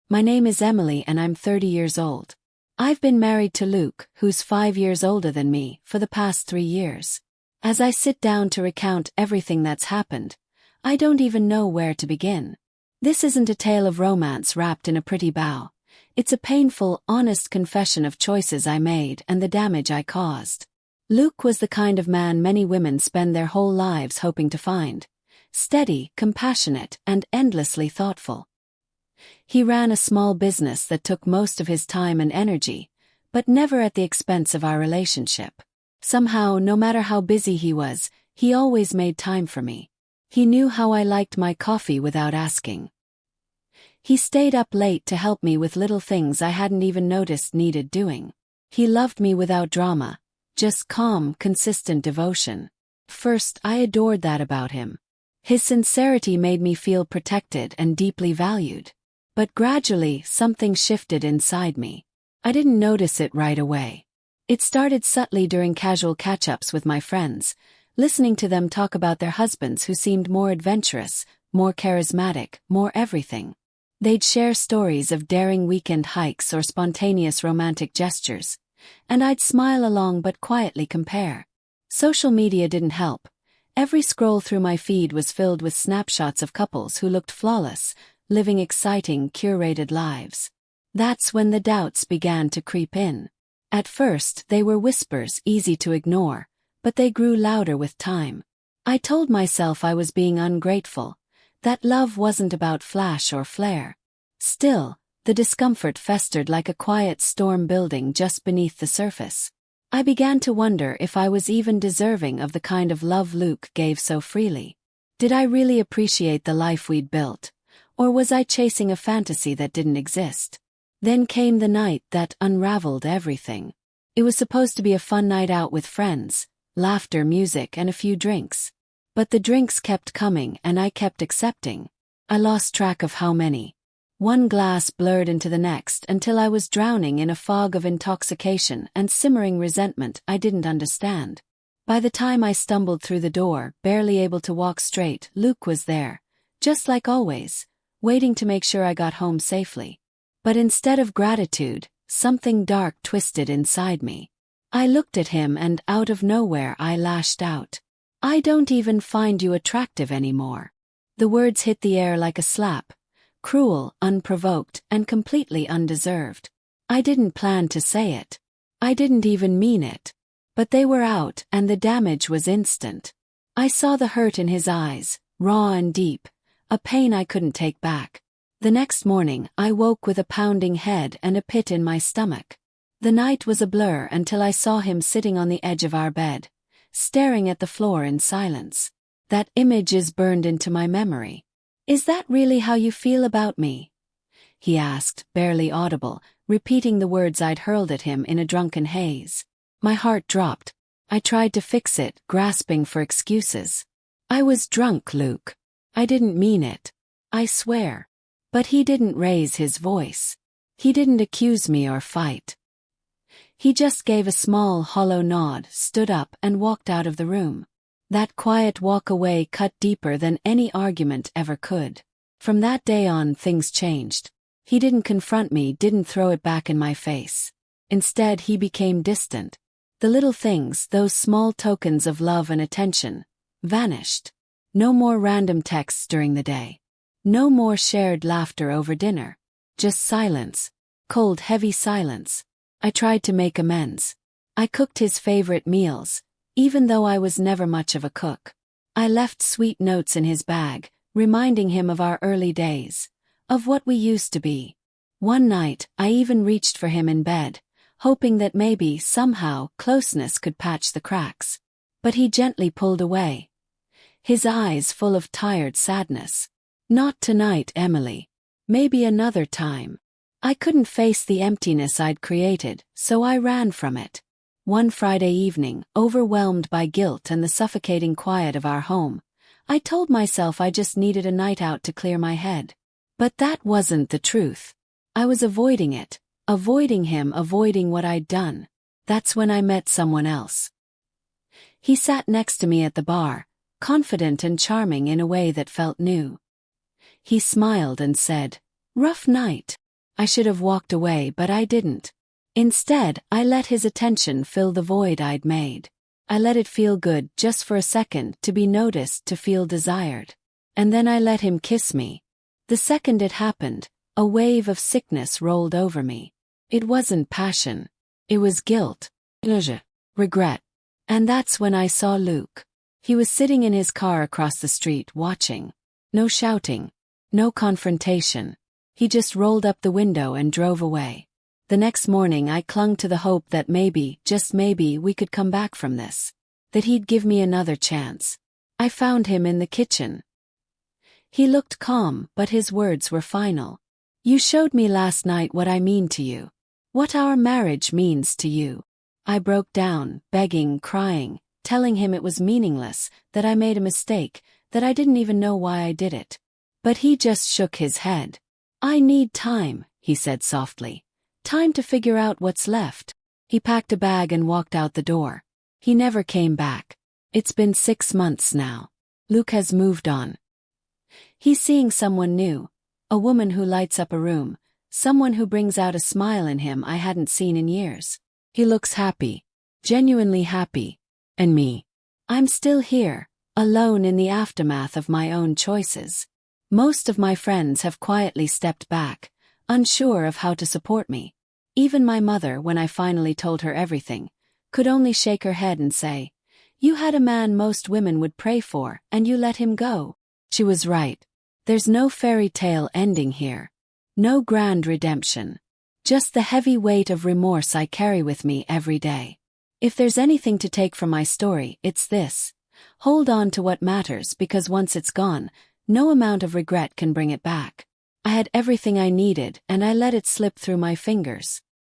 My name is Emily and I'm 30 years old. I've been married to Luke, who's 5 years older than me, for the past 3 years. As I sit down to recount everything that's happened, I don't even know where to begin. This isn't a tale of romance wrapped in a pretty bow. It's a painful, honest confession of choices I made and the damage I caused. Luke was the kind of man many women spend their whole lives hoping to find. Steady, compassionate, and endlessly thoughtful. He ran a small business that took most of his time and energy, but never at the expense of our relationship. Somehow, no matter how busy he was, he always made time for me. He knew how I liked my coffee without asking. He stayed up late to help me with little things I hadn't even noticed needed doing. He loved me without drama, just calm, consistent devotion. First, I adored that about him. His sincerity made me feel protected and deeply valued. But gradually, something shifted inside me. I didn't notice it right away. It started subtly during casual catch-ups with my friends, listening to them talk about their husbands who seemed more adventurous, more charismatic, more everything. They'd share stories of daring weekend hikes or spontaneous romantic gestures, and I'd smile along but quietly compare. Social media didn't help. Every scroll through my feed was filled with snapshots of couples who looked flawless, living exciting, curated lives. That's when the doubts began to creep in. At first, they were whispers, easy to ignore, but they grew louder with time. I told myself I was being ungrateful, that love wasn't about flash or flare. Still, the discomfort festered like a quiet storm building just beneath the surface. I began to wonder if I was even deserving of the kind of love Luke gave so freely. Did I really appreciate the life we'd built? Or was I chasing a fantasy that didn't exist? Then came the night that unraveled everything. It was supposed to be a fun night out with friends, laughter, music, and a few drinks. But the drinks kept coming and I kept accepting. I lost track of how many. One glass blurred into the next until I was drowning in a fog of intoxication and simmering resentment I didn't understand. By the time I stumbled through the door, barely able to walk straight, Luke was there, just like always, waiting to make sure I got home safely. But instead of gratitude, something dark twisted inside me. I looked at him and out of nowhere I lashed out. "I don't even find you attractive anymore." The words hit the air like a slap. Cruel, unprovoked, and completely undeserved. I didn't plan to say it. I didn't even mean it. But they were out, and the damage was instant. I saw the hurt in his eyes, raw and deep, a pain I couldn't take back. The next morning, I woke with a pounding head and a pit in my stomach. The night was a blur until I saw him sitting on the edge of our bed, staring at the floor in silence. That image is burned into my memory. "Is that really how you feel about me?" he asked, barely audible, repeating the words I'd hurled at him in a drunken haze. My heart dropped. I tried to fix it, grasping for excuses. "I was drunk, Luke. I didn't mean it. I swear." But he didn't raise his voice. He didn't accuse me or fight. He just gave a small, hollow nod, stood up, and walked out of the room. That quiet walk away cut deeper than any argument ever could. From that day on, things changed. He didn't confront me, didn't throw it back in my face. Instead, he became distant. The little things, those small tokens of love and attention, vanished. No more random texts during the day. No more shared laughter over dinner. Just silence. Cold, heavy silence. I tried to make amends. I cooked his favorite meals, even though I was never much of a cook. I left sweet notes in his bag, reminding him of our early days, of what we used to be. One night, I even reached for him in bed, hoping that maybe, somehow, closeness could patch the cracks. But he gently pulled away, his eyes full of tired sadness. "Not tonight, Emily. Maybe another time." I couldn't face the emptiness I'd created, so I ran from it. One Friday evening, overwhelmed by guilt and the suffocating quiet of our home, I told myself I just needed a night out to clear my head. But that wasn't the truth. I was avoiding it, avoiding him, avoiding what I'd done. That's when I met someone else. He sat next to me at the bar, confident and charming in a way that felt new. He smiled and said, "Rough night." I should have walked away, but I didn't. Instead, I let his attention fill the void I'd made. I let it feel good just for a second, to be noticed, to feel desired. And then I let him kiss me. The second it happened, a wave of sickness rolled over me. It wasn't passion. It was guilt, regret. And that's when I saw Luke. He was sitting in his car across the street, watching. No shouting. No confrontation. He just rolled up the window and drove away. The next morning I clung to the hope that maybe, just maybe, we could come back from this. That he'd give me another chance. I found him in the kitchen. He looked calm, but his words were final. You showed me last night what I mean to you. What our marriage means to you. I broke down, begging, crying, telling him it was meaningless, that I made a mistake, that I didn't even know why I did it. But he just shook his head. I need time, he said softly. Time to figure out what's left. He packed a bag and walked out the door. He never came back. It's been 6 months now. Luke has moved on. He's seeing someone new. A woman who lights up a room. Someone who brings out a smile in him I hadn't seen in years. He looks happy. Genuinely happy. And me. I'm still here, alone in the aftermath of my own choices. Most of my friends have quietly stepped back, unsure of how to support me. Even my mother, when I finally told her everything, could only shake her head and say, "You had a man most women would pray for, and you let him go." She was right. There's no fairy tale ending here. No grand redemption. Just the heavy weight of remorse I carry with me every day. If there's anything to take from my story, it's this. Hold on to what matters, because once it's gone, no amount of regret can bring it back. I had everything I needed, and I let it slip through my fingers.